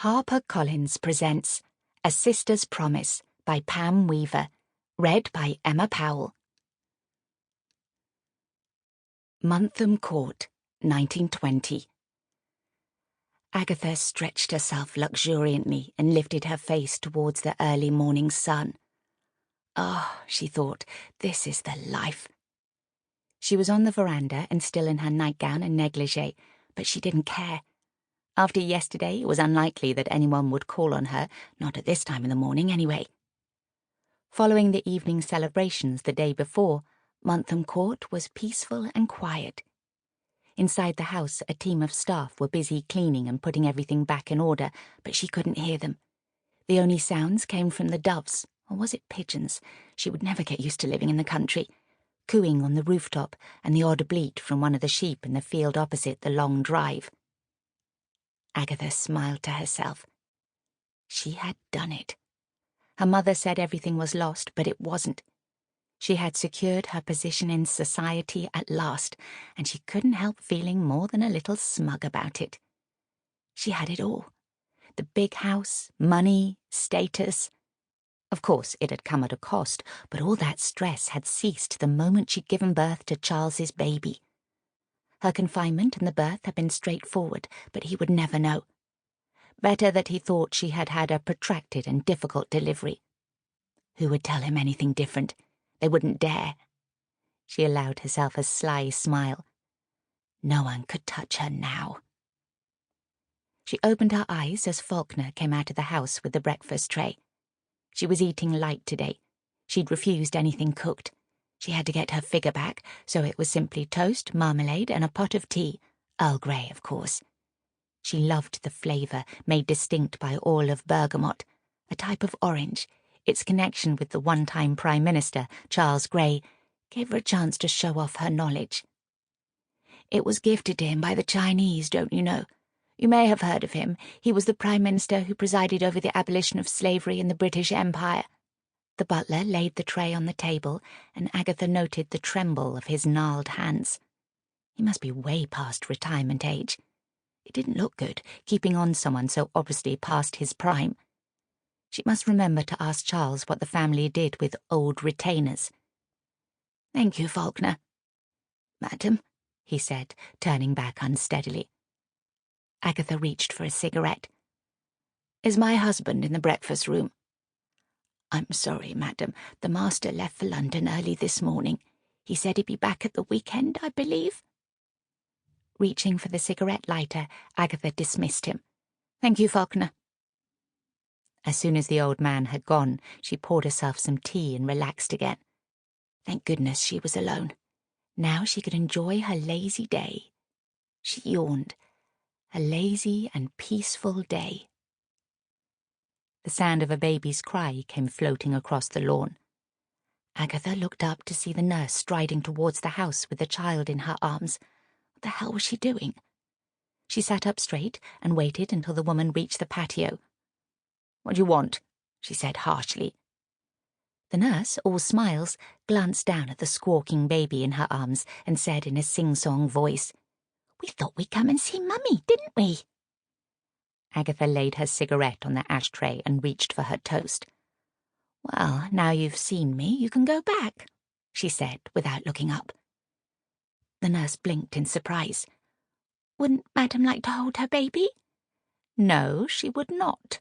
HarperCollins presents A Sister's Promise by Pam Weaver, read by Emma Powell. Muntham Court, 1920. Agatha stretched herself luxuriantly and lifted her face towards the early morning sun. Ah, she thought, this is the life. She was on the veranda and still in her nightgown and negligee, but she didn't care. After yesterday, it was unlikely that anyone would call on her, not at this time in the morning anyway. Following the evening celebrations the day before, Muntham Court was peaceful and quiet. Inside the house, a team of staff were busy cleaning and putting everything back in order, but she couldn't hear them. The only sounds came from the doves, or was it pigeons? She would never get used to living in the country. Cooing on the rooftop and the odd bleat from one of the sheep in the field opposite the long drive. Agatha smiled to herself. She had done it. Her mother said everything was lost, but it wasn't. She had secured her position in society at last, and she couldn't help feeling more than a little smug about it. She had it all. The big house, money, status. Of course, it had come at a cost, but all that stress had ceased the moment she'd given birth to Charles's baby. Her confinement and the birth had been straightforward, but he would never know. Better that he thought she had had a protracted and difficult delivery. Who would tell him anything different? They wouldn't dare. She allowed herself a sly smile. No one could touch her now. She opened her eyes as Faulkner came out of the house with the breakfast tray. She was eating light today. She'd refused anything cooked. She had to get her figure back, so it was simply toast, marmalade, and a pot of tea, Earl Grey, of course. She loved the flavour, made distinct by oil of bergamot, a type of orange. Its connection with the one-time Prime Minister, Charles Grey, gave her a chance to show off her knowledge. It was gifted to him by the Chinese, don't you know? You may have heard of him. He was the Prime Minister who presided over the abolition of slavery in the British Empire. The butler laid the tray on the table, and Agatha noted the tremble of his gnarled hands. He must be way past retirement age. It didn't look good, keeping on someone so obviously past his prime. She must remember to ask Charles what the family did with old retainers. "Thank you, Faulkner." "Madam," he said, turning back unsteadily. Agatha reached for a cigarette. "Is my husband in the breakfast room?" "I'm sorry, madam. The master left for London early this morning. He said he'd be back at the weekend, I believe." Reaching for the cigarette lighter, Agatha dismissed him. "Thank you, Faulkner." As soon as the old man had gone, she poured herself some tea and relaxed again. Thank goodness she was alone. Now she could enjoy her lazy day. She yawned. A lazy and peaceful day. The sound of a baby's cry came floating across the lawn. Agatha looked up to see the nurse striding towards the house with the child in her arms. What the hell was she doing? She sat up straight and waited until the woman reached the patio. "What do you want?" she said harshly. The nurse, all smiles, glanced down at the squawking baby in her arms and said in a sing-song voice, "We thought we'd come and see Mummy, didn't we?" Agatha laid her cigarette on the ashtray and reached for her toast. "Well, now you've seen me, you can go back," she said without looking up. The nurse blinked in surprise. "Wouldn't Madam like to hold her baby?" "No, she would not,"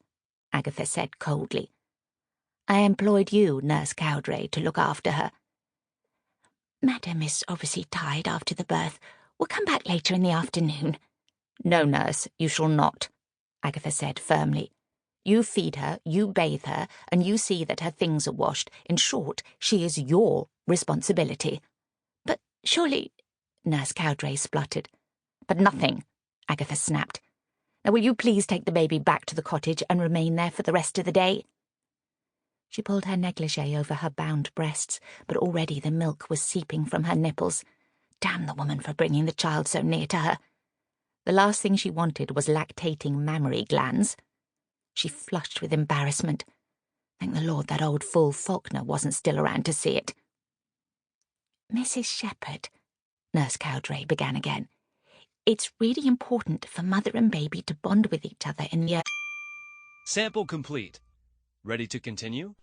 Agatha said coldly. "I employed you, Nurse Cowdray, to look after her." "Madam is obviously tired after the birth. We'll come back later in the afternoon." "No, nurse, you shall not," Agatha said firmly. "You feed her, you bathe her, and you see that her things are washed. In short, she is your responsibility." "But surely—" Nurse Cowdray spluttered. "But nothing," Agatha snapped. "Now will you please take the baby back to the cottage and remain there for the rest of the day?" She pulled her negligee over her bound breasts, but already the milk was seeping from her nipples. Damn the woman for bringing the child so near to her. The last thing she wanted was lactating mammary glands. She flushed with embarrassment. Thank the Lord that old fool Faulkner wasn't still around to see it. "Mrs. Shepherd," Nurse Cowdray began again, "it's really important for mother and baby to bond with each other in the..." Sample complete. Ready to continue?